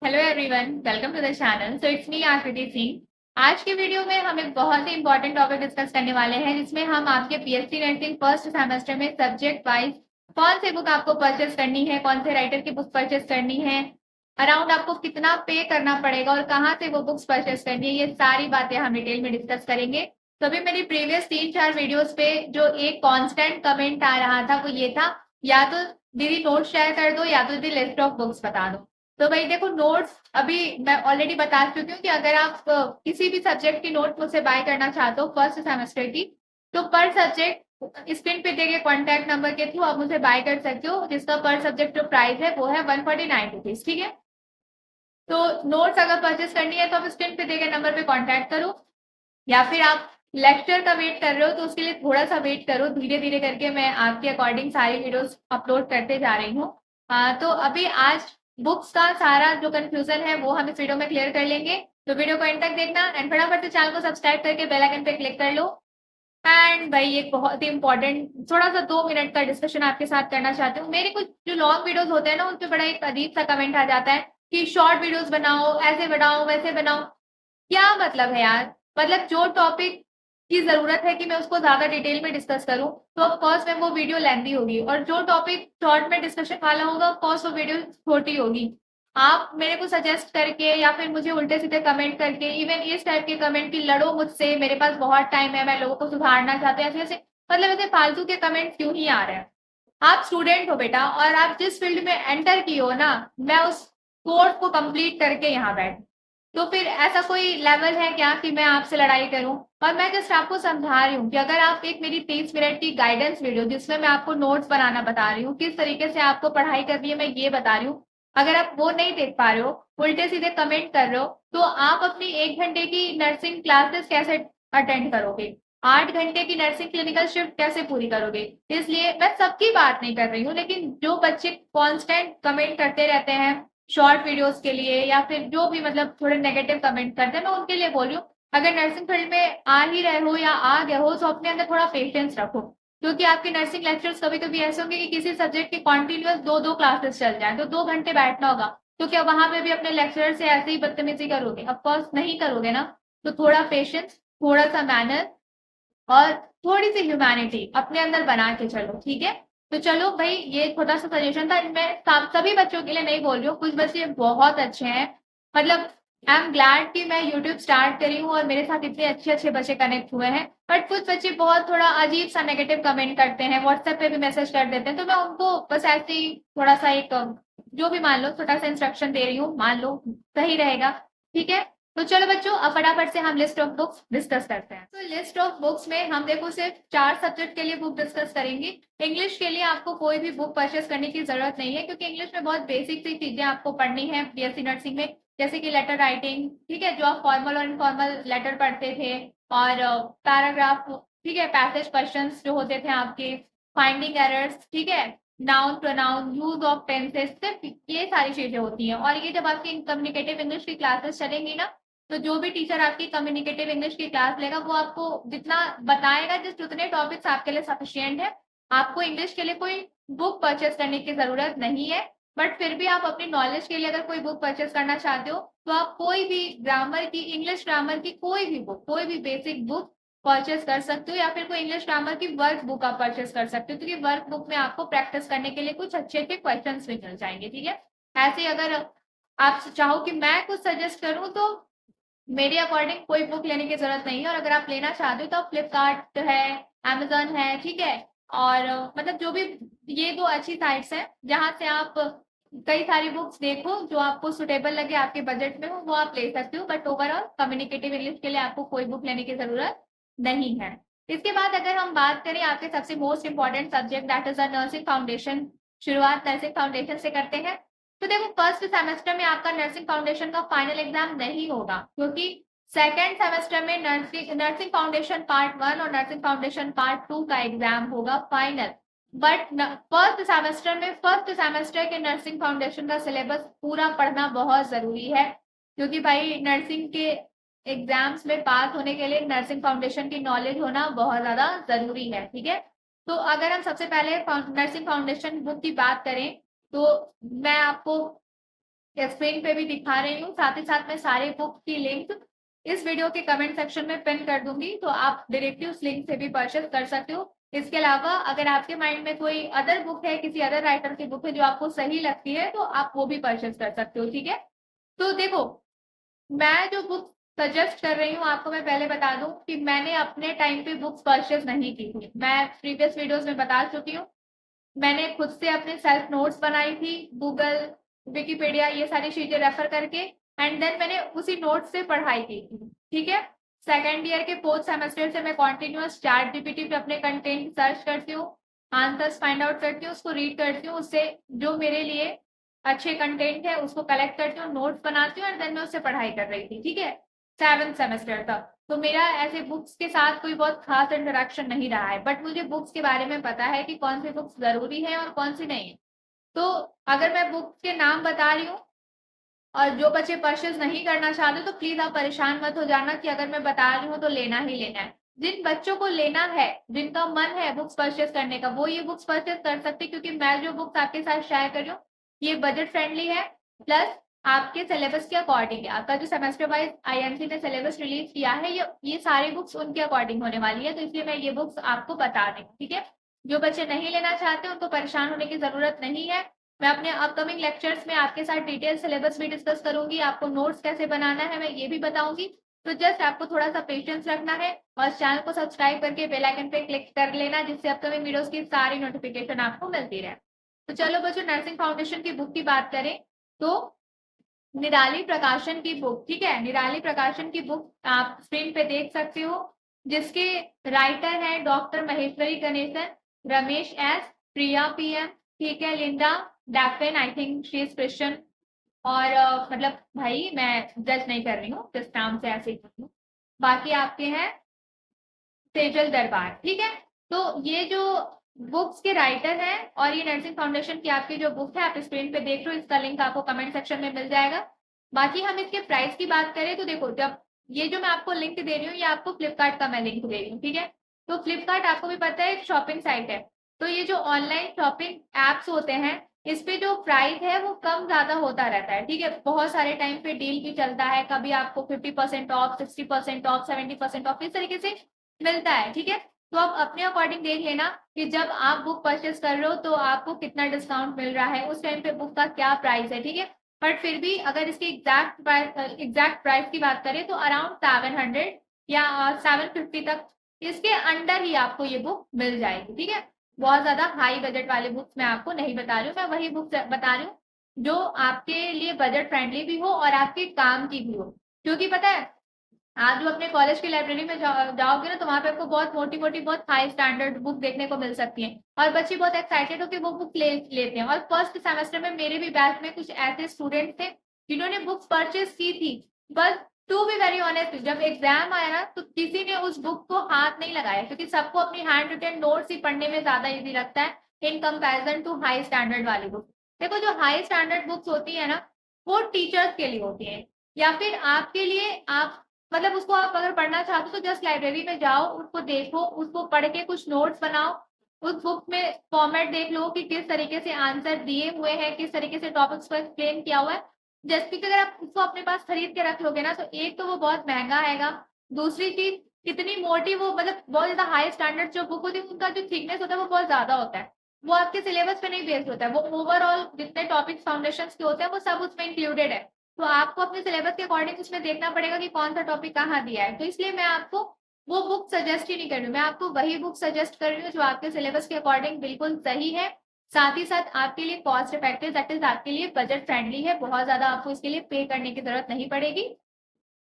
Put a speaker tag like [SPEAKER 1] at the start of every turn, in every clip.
[SPEAKER 1] Hello everyone, welcome to the channel. So it's me Akriti Singh. आज के video में हम एक बहुत ही इंपॉर्टेंट टॉपिक डिस्कस करने वाले हैं, जिसमें हम आपके पीएससी नर्सिंग फर्स्ट सेमेस्टर में सब्जेक्ट वाइज कौन सी बुक आपको परचेस करनी है, कौन से राइटर की बुक परचेस करनी है, अराउंड आपको कितना पे करना पड़ेगा और कहाँ से वो बुक्स परचेस करनी है, ये सारी बातें हम डिटेल में डिस्कस करेंगे। तो अभी मेरी प्रीवियस 3-4 वीडियोस पे जो एक कांस्टेंट कमेंट आ रहा था वो ये था, या तो दीदी नोट शेयर कर दो या तो दीदी लिस्ट ऑफ बुक्स बता दो। तो भाई देखो, नोट्स अभी मैं ऑलरेडी बता चुकी हूँ कि अगर आप किसी भी सब्जेक्ट की नोट मुझसे बाय करना चाहते हो फर्स्ट सेमेस्टर की, तो पर सब्जेक्ट स्क्रीन पे दिए गए कॉन्टैक्ट नंबर के थ्रू आप मुझे बाय कर सकते हो, जिसका पर सब्जेक्ट जो प्राइस है वो है 149 रुपीज। ठीक है, तो नोट्स अगर परचेस करनी है तो आप स्क्रीन पे दिए गए नंबर पे कॉन्टैक्ट करो, या फिर आप लेक्चर का वेट कर रहे हो तो उसके लिए थोड़ा सा वेट करो, धीरे धीरे करके मैं आपके अकॉर्डिंग सारी वीडियोस अपलोड करते जा रही हूँ। तो अभी आज बुक्स का सारा जो कंफ्यूजन है वो हम इस वीडियो में क्लियर कर लेंगे, तो वीडियो को एंड तक देखना एंड फटाफट से चैनल को सब्सक्राइब करके बेल आइकन पे क्लिक कर लो। एंड भाई एक बहुत ही इंपॉर्टेंट थोड़ा सा 2 मिनट का डिस्कशन आपके साथ करना चाहती हूँ। मेरे कुछ जो लॉन्ग वीडियोस होते हैं ना, उन पे बड़ा एक अजीब सा कमेंट आ जाता है कि शॉर्ट वीडियोस बनाओ, ऐसे बनाओ वैसे बनाओ। क्या मतलब है यार? मतलब जो टॉपिक की जरूरत है कि मैं उसको ज्यादा डिटेल में डिस्कस करूं, तो ऑफ कोर्स में वो वीडियो लेंथी होगी, और जो टॉपिक शॉर्ट में डिस्कशन वाला होगा ऑफ कोर्स वो वीडियो छोटी होगी। आप मेरे को सजेस्ट करके या फिर मुझे उल्टे सीधे कमेंट करके, इवन इस टाइप के कमेंट की लड़ो मुझसे, मेरे पास बहुत टाइम है, मैं लोगों को सुधारना चाहते हैं, ऐसे ऐसे मतलब ऐसे फालतू के कमेंट क्यों ही आ रहे हैं? आप स्टूडेंट हो बेटा, और आप जिस फील्ड में एंटर की हो ना, मैं उस कोर्स को कंप्लीट करके यहाँ बैठ, तो फिर ऐसा कोई लेवल है क्या कि मैं आपसे लड़ाई करूं? और मैं जस्ट आपको समझा रही हूँ कि अगर आप एक मेरी 30 मिनट की गाइडेंस वीडियो, जिसमें मैं आपको नोट्स बनाना बता रही हूँ, किस तरीके से आपको पढ़ाई करनी है मैं ये बता रही हूँ, अगर आप वो नहीं देख पा रहे हो, उल्टे सीधे कमेंट कर रहे हो, तो आप अपनी 1 घंटे की नर्सिंग क्लासेस कैसे अटेंड करोगे? 8 घंटे की नर्सिंग क्लिनिकल शिफ्ट कैसे पूरी करोगे? इसलिए मैं सबकी बात नहीं कर रही हूँ, लेकिन जो बच्चे कांस्टेंट कमेंट करते रहते हैं शॉर्ट वीडियोस के लिए, या फिर जो भी मतलब थोड़े नेगेटिव कमेंट करते हैं, मैं उनके लिए बोल रही हूँ, अगर नर्सिंग फील्ड में आ ही रहे हो या आ गए हो तो अपने अंदर थोड़ा पेशेंस रखो, क्योंकि आपके नर्सिंग लेक्चर्स कभी कभी ऐसे होंगे कि किसी सब्जेक्ट की कॉन्टिन्यूअस 2-2 क्लासेस चल जाए, तो 2 घंटे बैठना होगा, तो क्या वहां पे भी अपने लेक्चरर से ऐसे ही बदतमीजी करोगे? ऑफकोर्स नहीं करोगे ना। तो थोड़ा पेशेंस, थोड़ा सा मैनर और थोड़ी सी ह्यूमैनिटी अपने अंदर बना के चलो, ठीक है? तो चलो भाई, ये छोटा सा सजेशन था। मैं सभी बच्चों के लिए नहीं बोल रही हूँ, कुछ बच्चे बहुत अच्छे हैं, मतलब आई एम ग्लैड कि मैं यूट्यूब स्टार्ट करी हूँ और मेरे साथ इतने अच्छे अच्छे बच्चे कनेक्ट हुए हैं, बट कुछ बच्चे बहुत थोड़ा अजीब सा नेगेटिव कमेंट करते हैं, व्हाट्सएप पे भी मैसेज कर देते हैं, तो मैं उनको बस ऐसे ही थोड़ा सा एक जो भी मान लो छोटा सा इंस्ट्रक्शन दे रही हूँ, मान लो सही रहेगा, ठीक है? तो चलो बच्चों, अब फटाफट से हम लिस्ट ऑफ बुक्स डिस्कस करते हैं। तो लिस्ट ऑफ बुक्स में हम देखो सिर्फ 4 सब्जेक्ट के लिए बुक डिस्कस करेंगे। इंग्लिश के लिए आपको कोई भी बुक परचेस करने की जरूरत नहीं है, क्योंकि इंग्लिश में बहुत बेसिक सी चीजें आपको पढ़नी है बीएससी नर्सिंग में, जैसे कि लेटर राइटिंग, ठीक है, जो आप फॉर्मल और इनफॉर्मल लेटर पढ़ते थे, और पैराग्राफ, ठीक है, पैसेज क्वेश्चंस जो होते थे आपके, फाइंडिंग एरर्स, ठीक है, noun pronoun, use of tenses, सिर्फ ये सारी चीजें होती हैं। और ये जब आपकी कम्युनिकेटिव इंग्लिश की क्लासेस चलेंगी ना, तो जो भी टीचर आपकी कम्युनिकेटिव इंग्लिश की क्लास लेगा वो आपको जितना बताएगा, जिस उतने टॉपिक्स आपके लिए सफिशिएंट है, आपको इंग्लिश के लिए कोई बुक परचेस करने की जरूरत नहीं है। बट फिर भी आप अपनी नॉलेज के लिए अगर कोई बुक परचेस करना चाहते हो, तो आप कोई भी ग्रामर की, इंग्लिश ग्रामर की कोई भी बुक, कोई भी बेसिक बुक परचेस कर सकते हो, या फिर कोई इंग्लिश ग्रामर की वर्क बुक आप परचेस कर सकते हो, क्योंकि वर्क बुक में आपको प्रैक्टिस करने के लिए कुछ अच्छे अच्छे क्वेश्चन भी मिल जाएंगे, ठीक है? ऐसे ही अगर आप चाहो कि मैं कुछ सजेस्ट करूं, तो मेरे अकॉर्डिंग कोई बुक लेने की जरूरत नहीं है, और अगर आप लेना चाहते हो तो आप फ्लिपकार्ट है, अमेजोन है, ठीक है, और मतलब जो भी ये 2 अच्छी साइट्स हैं जहां से आप कई सारी बुक्स देखो जो आपको सुटेबल लगे, आपके बजट में हो, वो आप ले सकते हो, बट ओवरऑल कम्युनिकेटिव इंग्लिश के लिए आपको कोई बुक लेने की जरूरत नहीं है। इसके बाद अगर हम बात करें आपके सबसे most important subject, that is the nursing foundation, शुरुआत नर्सिंग फाउंडेशन से करते हैं। तो देखो, फर्स्ट सेमेस्टर में आपका नर्सिंग फाउंडेशन का फाइनल एग्जाम नहीं होगा, क्योंकि सेकेंड सेमेस्टर में नर्सिंग नर्सिंग फाउंडेशन पार्ट 1 और नर्सिंग फाउंडेशन पार्ट 2 का एग्जाम होगा फाइनल। बट फर्स्ट सेमेस्टर के नर्सिंग फाउंडेशन का सिलेबस पूरा पढ़ना बहुत जरूरी है, क्योंकि भाई नर्सिंग के एग्जाम्स में पास होने के लिए नर्सिंग फाउंडेशन की नॉलेज होना बहुत ज्यादा जरूरी है, ठीक है? तो अगर हम सबसे पहले नर्सिंग फाउंडेशन बुक की बात करें, तो मैं आपको स्क्रीन पे भी दिखा रही हूँ, साथ ही साथ मैं सारे बुक की लिंक इस वीडियो के कमेंट सेक्शन में पिन कर दूंगी, तो आप डायरेक्टली उस लिंक से भी परचेज कर सकते हो। इसके अलावा अगर आपके माइंड में कोई अदर बुक है, किसी अदर राइटर की बुक है जो आपको सही लगती है, तो आप वो भी परचेज कर सकते हो। ठीक है, तो देखो, मैं जो बुक सजेस्ट कर रही हूँ आपको, मैं पहले बता दूं कि मैंने अपने टाइम पे बुक्स परचेज नहीं की थी। मैं प्रीवियस वीडियोस में बता चुकी हूँ, मैंने खुद से अपने सेल्फ नोट्स बनाई थी, गूगल, विकिपीडिया, ये सारी चीजें रेफर करके, एंड देन मैंने उसी नोट्स से पढ़ाई की थी। ठीक है, सेकेंड ईयर के फोर्थ सेमेस्टर से मैं कॉन्टिन्यूअस चैट जीपीटी पे अपने कंटेंट सर्च करती हूँ, आंसर्स फाइंड आउट करती हूँ, उसको रीड करती हूँ, उससे जो मेरे लिए अच्छे कंटेंट है उसको कलेक्ट करती हूँ, नोट्स बनाती हूँ, एंड देन मैं उससे पढ़ाई कर रही थी। ठीक है, 7th सेमेस्टर तक तो मेरा ऐसे बुक्स के साथ कोई बहुत खास इंटरेक्शन नहीं रहा है, बट मुझे बुक्स के बारे में पता है कि कौन सी बुक्स जरूरी है और कौन सी नहीं है। तो अगर मैं बुक्स के नाम बता रही हूँ और जो बच्चे परचेज नहीं करना चाहते, तो प्लीज आप परेशान मत हो जाना कि अगर मैं बता रही हूँ तो लेना ही लेना है। जिन बच्चों को लेना है, जिनका मन है बुक्स परचेज करने का, वो ये बुक्स परचेज कर सकते, क्योंकि मैं जो बुक्स आपके साथ शेयर कर रही हूँ ये बजट फ्रेंडली है, प्लस आपके सिलेबस के अकॉर्डिंग है। आपका जो सेमेस्टर वाइज आईएमसी ने सिलेबस रिलीज किया है, ये सारी बुक्स उनके अकॉर्डिंग होने वाली है, तो इसलिए मैं ये बुक्स आपको बता रही हूँ। ठीक है, जो बच्चे नहीं लेना चाहते उनको परेशान होने की जरूरत नहीं है। मैं अपने अपकमिंग लेक्चर्स में आपके साथ डिटेल सिलेबस भी डिस्कस करूंगी, आपको नोट्स कैसे बनाना है मैं ये भी बताऊंगी। तो जस्ट आपको थोड़ा सा पेशेंस रखना है और चैनल को सब्सक्राइब करके बेल आइकन पे क्लिक कर लेना, जिससे अपकमिंग वीडियोस की सारी नोटिफिकेशन आपको मिलती रहे। तो चलो बच्चों, नर्सिंग फाउंडेशन की बुक की बात करें तो निराली प्रकाशन की बुक, ठीक है, निराली प्रकाशन की बुक आप स्क्रीन पे देख सकते हो, जिसके राइटर है doctor Maheshwari Ganesan, Ramesh S, Priya PM, ठीक है, Linda Daphne, I think she is Christian, और मतलब भाई मैं जज नहीं कर रही हूँ, जिस नाम से ऐसे ही, बाकी आपके हैं सेजल दरबार। ठीक है, तो ये जो बुक्स के राइटर हैं और ये नर्सिंग फाउंडेशन की आपकी जो बुक है आप स्क्रीन पे देख रहे हो, इसका लिंक आपको कमेंट सेक्शन में मिल जाएगा। बाकी हम इसके प्राइस की बात करें तो देखो, जब ये जो मैं आपको लिंक दे रही हूँ ये आपको फ्लिपकार्ट का मैं लिंक दे रही हूँ। ठीक है, तो फ्लिपकार्ट आपको भी पता है एक शॉपिंग साइट है, तो ये जो ऑनलाइन शॉपिंग एप्स होते हैं इस पे जो प्राइस है वो कम ज्यादा होता रहता है। ठीक है, बहुत सारे टाइम पे डील भी चलता है, कभी आपको 50% ऑफ, 60% ऑफ, 70% ऑफ, इस तरीके से मिलता है। ठीक है, तो आप अपने अकॉर्डिंग देख लेना कि जब आप बुक परचेस कर रहे हो तो आपको कितना डिस्काउंट मिल रहा है, उस टाइम पे बुक का क्या प्राइस है। ठीक है, बट फिर भी अगर इसकी एग्जैक्ट प्राइस की बात करें तो अराउंड 700 या 750 तक, इसके अंडर ही आपको ये बुक मिल जाएगी। ठीक है, बहुत ज्यादा हाई बजट वाले बुक्स मैं आपको नहीं बता रही हूँ, मैं वही बुक बता रही हूँ जो आपके लिए बजट फ्रेंडली भी हो और आपके काम की भी हो। क्योंकि पता है, आप जो अपने कॉलेज की लाइब्रेरी में जाओगे ना, तो वहां पे आपको बहुत मोटी मोटी बहुत हाई स्टैंडर्ड बुक देखने को मिल सकती है, और बच्चे बहुत एक्साइटेड होकर वो बुक लेते हैं। और फर्स्ट सेमेस्टर में मेरे भी बैच में कुछ ऐसे स्टूडेंट थे जिन्होंने बुक्स परचेज की थी, but to be very honest जब एग्जाम आया ना तो किसी ने उस बुक को हाथ नहीं लगाया, क्योंकि सबको अपनी हैंड रिटन नोट्स ही पढ़ने में ज्यादा इजी लगता है in comparison to high standard वाली बुक। देखो, जो हाई स्टैंडर्ड बुक्स होती है ना वो टीचर्स के लिए होती है, या फिर आपके लिए, आप मतलब उसको आप अगर पढ़ना चाहते हो तो जस्ट लाइब्रेरी में जाओ, उसको देखो, उसको पढ़ के कुछ नोट्स बनाओ, उस बुक में फॉर्मेट देख लो कि किस तरीके से आंसर दिए हुए हैं, किस तरीके से टॉपिक्स को एक्सप्लेन किया हुआ है। जस्ट कि अगर आप उसको अपने पास खरीद के रख लोगे ना, तो एक तो वो बहुत महंगा आएगा, दूसरी चीज कितनी मोटी वो, मतलब बहुत ज्यादा हाई स्टैंडर्ड जो बुक होती है उनका जो थिकनेस होता है वो बहुत ज्यादा होता है, वो आपके सिलेबस पे नहीं बेस्ड होता है, वो ओवरऑल जितने टॉपिक फाउंडेशन के होते हैं वो सब उसमें इंक्लूडेड है। तो आपको अपने सिलेबस के अकॉर्डिंग उसमें देखना पड़ेगा कि कौन सा टॉपिक कहाँ दिया है, तो इसलिए मैं आपको वो बुक सजेस्ट ही नहीं कर रही हूँ, मैं आपको वही बुक सजेस्ट कर रही हूँ जो आपके सिलेबस के अकॉर्डिंग बिल्कुल सही है, साथ ही साथ आपके लिए कॉस्ट इफेक्टिव, दैट इज आपके लिए बजट फ्रेंडली है, बहुत ज्यादा आपको इसके लिए पे करने की जरूरत नहीं पड़ेगी।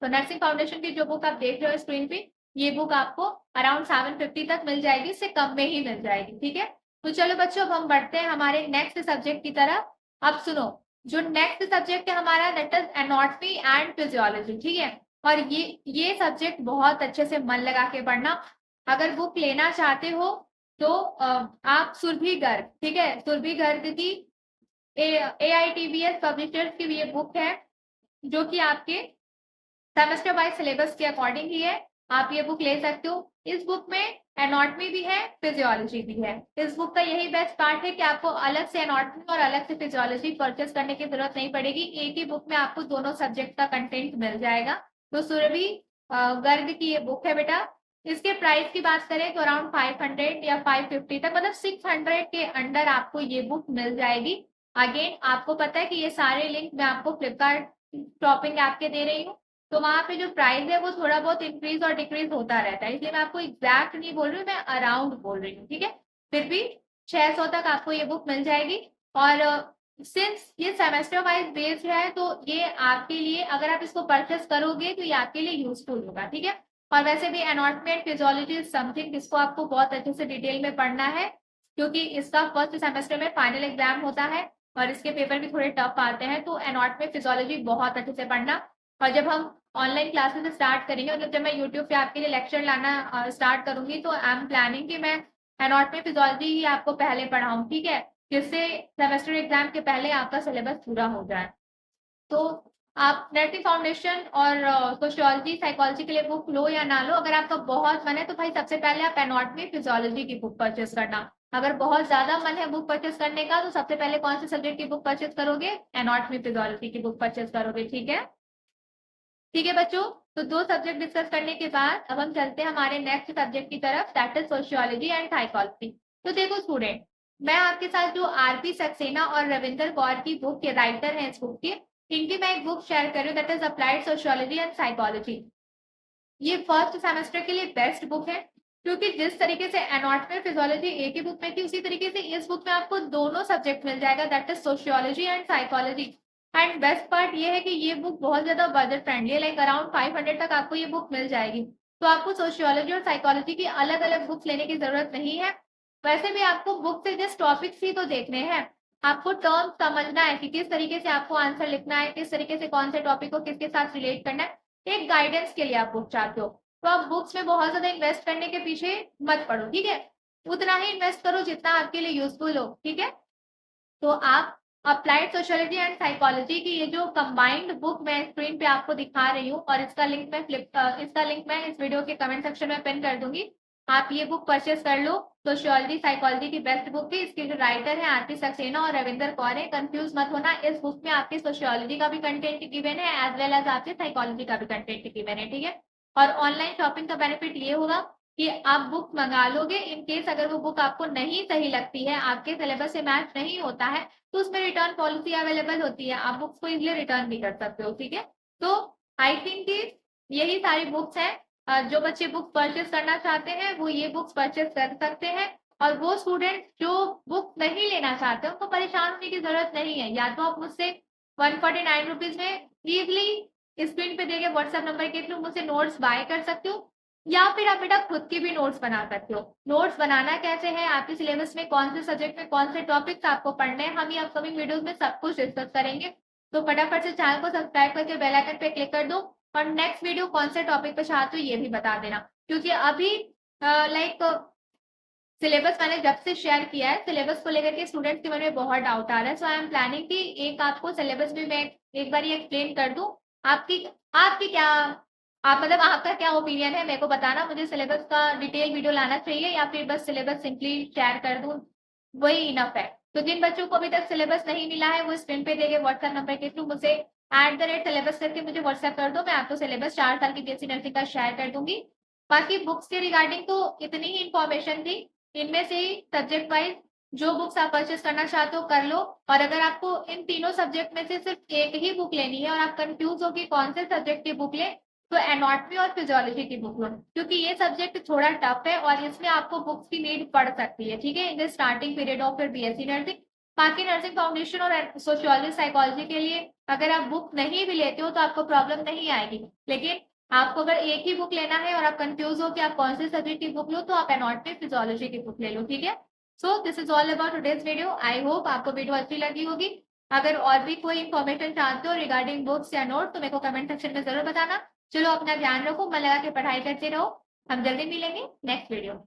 [SPEAKER 1] तो नर्सिंग फाउंडेशन की जो बुक आप देख रहे हो स्क्रीन पे, ये बुक आपको अराउंड 750 तक मिल जाएगी, इससे कम में ही मिल जाएगी। ठीक है, तो चलो बच्चों अब हम बढ़ते हैं हमारे नेक्स्ट सब्जेक्ट की तरफ। अब सुनो, जो नेक्स्ट सब्जेक्ट है हमारा that is anatomy and physiology. ठीक है, और ये सब्जेक्ट बहुत अच्छे से मन लगा के पढ़ना। अगर बुक लेना चाहते हो तो आप सुरभि गर्ग, ठीक है, सुरभि गर्ग की AITBS पब्लिशर्स की ये बुक है, जो कि आपके सेमेस्टर वाइज सिलेबस के अकॉर्डिंग ही है, आप ये बुक ले सकते हो। इस बुक में एनाटॉमी भी है, फिजियोलॉजी भी है। इस बुक का यही बेस्ट पार्ट है कि आपको अलग से एनाटॉमी और अलग से फिजियोलॉजी परचेस करने की जरूरत नहीं पड़ेगी। एक ही बुक में आपको दोनों सब्जेक्ट का कंटेंट मिल जाएगा। तो सुरभि गर्ग की ये बुक है बेटा। इसके प्राइस की बात करें तो अराउंड 500 या 550 तक, मतलब 600 के अंडर आपको ये बुक मिल जाएगी। अगेन आपको पता है कि ये सारे लिंक मैं आपको फ्लिपकार्ट शॉपिंग ऐप के दे रही हूँ, तो वहां पे जो प्राइस है वो थोड़ा बहुत इंक्रीज और डिक्रीज होता रहता है, इसलिए मैं आपको एग्जैक्ट नहीं बोल रही हूँ, मैं अराउंड बोल रही हूँ। ठीक है, फिर भी 600 तक आपको ये बुक मिल जाएगी। और सिंस ये सेमेस्टर वाइज बेस्ड है तो ये आपके लिए, अगर आप इसको परचेस करोगे तो ये आपके लिए यूजफुल होगा। ठीक है, और वैसे भी anatomy and physiology is something जिसको आपको बहुत अच्छे से डिटेल में पढ़ना है, क्योंकि इसका फर्स्ट सेमेस्टर में फाइनल एग्जाम होता है और इसके पेपर भी थोड़े टफ आते हैं। तो एनाटॉमी फिजियोलॉजी बहुत अच्छे से पढ़ना। और जब हम ऑनलाइन क्लासेस स्टार्ट करेंगे, मतलब जब मैं यूट्यूब पे आपके लिए लेक्चर लाना स्टार्ट करूंगी, तो आई एम प्लानिंग कि मैं एनाटॉमी फिजियोलॉजी ही आपको पहले पढ़ाऊं। ठीक है, जिससे सेमेस्टर एग्जाम के पहले आपका सिलेबस पूरा हो जाए। तो आप नर्सिंग फाउंडेशन और सोशियोलॉजी साइकोलॉजी के लिए बुक लो या ना लो, अगर आपका बहुत मन है तो भाई सबसे पहले आप एनाटॉमी फिजियोलॉजी की बुक परचेस करना। अगर बहुत ज्यादा मन है बुक परचेस करने का तो सबसे पहले कौन से सब्जेक्ट की बुक परचेस करोगे? एनाटॉमी फिजियोलॉजी की बुक परचेस करोगे। ठीक है, ठीक है बच्चों, तो 2 सब्जेक्ट डिस्कस करने के बाद अब हम चलते हैं हमारे नेक्स्ट सब्जेक्ट की तरफ, that is sociology and psychology. तो देखो स्टूडेंट, मैं आपके साथ जो आरपी सक्सेना और रविंदर कौर की बुक के राइटर हैं इस बुक के, इनकी मैं एक बुक शेयर कर रही हूँ, that is applied sociology and psychology. ये फर्स्ट सेमेस्टर के लिए बेस्ट बुक है, क्योंकि जिस तरीके से एनाटॉमी फिजियोलॉजी एक ही बुक में थी, उसी तरीके से इस बुक में आपको दोनों सब्जेक्ट मिल जाएगा, that is sociology and psychology. And best part ये है कि ये बुक बहुत ज्यादा बजट फ्रेंडली है, लाइक अराउंड 500 तक आपको ये बुक मिल जाएगी। तो आपको सोशियोलॉजी और साइकोलॉजी की अलग अलग बुक्स लेने की जरूरत नहीं है। वैसे भी आपको बुक से जस्ट टॉपिक्स ही तो देखने हैं, आपको टर्म समझना है कि किस तरीके से आपको आंसर लिखना है, किस तरीके से कौन से टॉपिक को किसके साथ रिलेट करना है, एक गाइडेंस के लिए आप बुक चाहते हो। तो आप बुक्स में बहुत ज्यादा इन्वेस्ट करने के पीछे मत पड़ो। ठीक है, उतना ही इन्वेस्ट करो जितना आपके लिए यूजफुल हो। ठीक है, तो आप अप्लाइड सोशियोलॉजी एंड साइकोलॉजी की ये जो कंबाइंड बुक मैं स्क्रीन पे आपको दिखा रही हूँ, और इसका लिंक मैं इस वीडियो के कमेंट सेक्शन में पिन कर दूंगी। आप ये बुक परचेस कर लो। सोशियोलॉजी साइकोलॉजी की बेस्ट बुक है, इसके जो राइटर है आरती सक्सेना और रविंदर कौर है। कंफ्यूज मत होना, इस बुक में आपकी सोशियोलॉजी का भी कंटेंट गिवन है एज वेल एज आपके साइकोलॉजी का भी कंटेंट गिवन है। ठीक है, और ऑनलाइन शॉपिंग का बेनिफिट ये होगा कि आप बुक मंगा लोगे, इन केस अगर वो बुक आपको नहीं सही लगती है, आपके सिलेबस से मैच नहीं होता है, तो उसमें रिटर्न पॉलिसी अवेलेबल होती है, आप बुक्स को इजिली रिटर्न भी कर सकते हो। ठीक है, तो आई थिंक कि यही सारी बुक्स हैं। जो बच्चे बुक परचेस करना चाहते हैं वो ये बुक्स परचेस कर सकते हैं, और वो स्टूडेंट जो बुक नहीं लेना चाहते उनको परेशान होने की जरूरत नहीं है। या तो आप मुझसे 149 रुपीज में इजिली स्क्रीन पे देके व्हाट्सएप नंबर के थ्रू मुझसे नोट्स बाय कर सकते हो, या फिर आप बेटा खुद की भी नोट्स बना सकते हो। नोट्स बनाना कैसे है, आपके सिलेबस में कौन से सब्जेक्ट में कौन से टॉपिक्स आपको पढ़ने हैं, हम ये अपकमिंग वीडियोस में सब कुछ डिस्कस करेंगे। तो फटाफट से चैनल को सब्सक्राइब करके बेल आइकन पे क्लिक कर दो, और नेक्स्ट वीडियो कौन से टॉपिक पे चाहते हो ये भी बता देना, क्योंकि अभी लाइक सिलेबस मैंने जब से शेयर किया है, सिलेबस को लेकर के स्टूडेंट्स के मन में बहुत डाउट आ रहा है। सो आई एम प्लानिंग कि एक आपको सिलेबस भी मैं एक बार ये एक्सप्लेन कर दूं। आपकी आपकी क्या आप मतलब आपका क्या ओपिनियन है मेरे को बताना, मुझे सिलेबस का डिटेल वीडियो लाना चाहिए या फिर बस सिलेबस सिंपली शेयर कर दूं, वही इनफ है। तो जिन बच्चों को अभी तक सिलेबस नहीं मिला है वो स्क्रीन पे देके व्हाट्सएप नंबर के थ्रू मुझे @सिलेबस करके मुझे व्हाट्सएप कर दो, मैं आपको सिलेबस 4 साल की बीएससी नर्सिंग का शेयर कर दूंगी। बाकी बुक्स के रिगार्डिंग तो इतनी ही इंफॉर्मेशन थी, इनमें से ही सब्जेक्ट वाइज जो बुक्स आप परचेस करना चाहते हो कर लो। और अगर आपको इन तीनों सब्जेक्ट में से सिर्फ एक ही बुक लेनी है और आप कंफ्यूज हो कि कौन से सब्जेक्ट की बुक ले, तो एनाटॉमी और फिजियोलॉजी की बुक लो, क्योंकि ये सब्जेक्ट थोड़ा टफ है और इसमें आपको बुक्स की नीड पड़ सकती है। ठीक है, in the starting period of फिर बीएससी नर्सिंग। बाकी नर्सिंग फाउंडेशन और सोशियोलॉजी साइकोलॉजी के लिए अगर आप बुक नहीं भी लेते हो तो आपको प्रॉब्लम नहीं आएगी, लेकिन आपको अगर एक ही बुक लेना है और आप कंफ्यूज हो कि आप कौन से सब्जेक्ट की बुक लो, तो आप एनाटॉमी फिजियोलॉजी की बुक ले लो। ठीक है, so this is all about today's video. I hope आपको वीडियो अच्छी लगी होगी। अगर और भी कोई इन्फॉर्मेशन चाहते हो रिगार्डिंग बुक्स या नोट तो मेरे को कमेंट सेक्शन में जरूर बताना। चलो अपना ध्यान रखो, मन लगा के पढ़ाई करते रहो। हम जल्दी मिलेंगे नेक्स्ट वीडियो।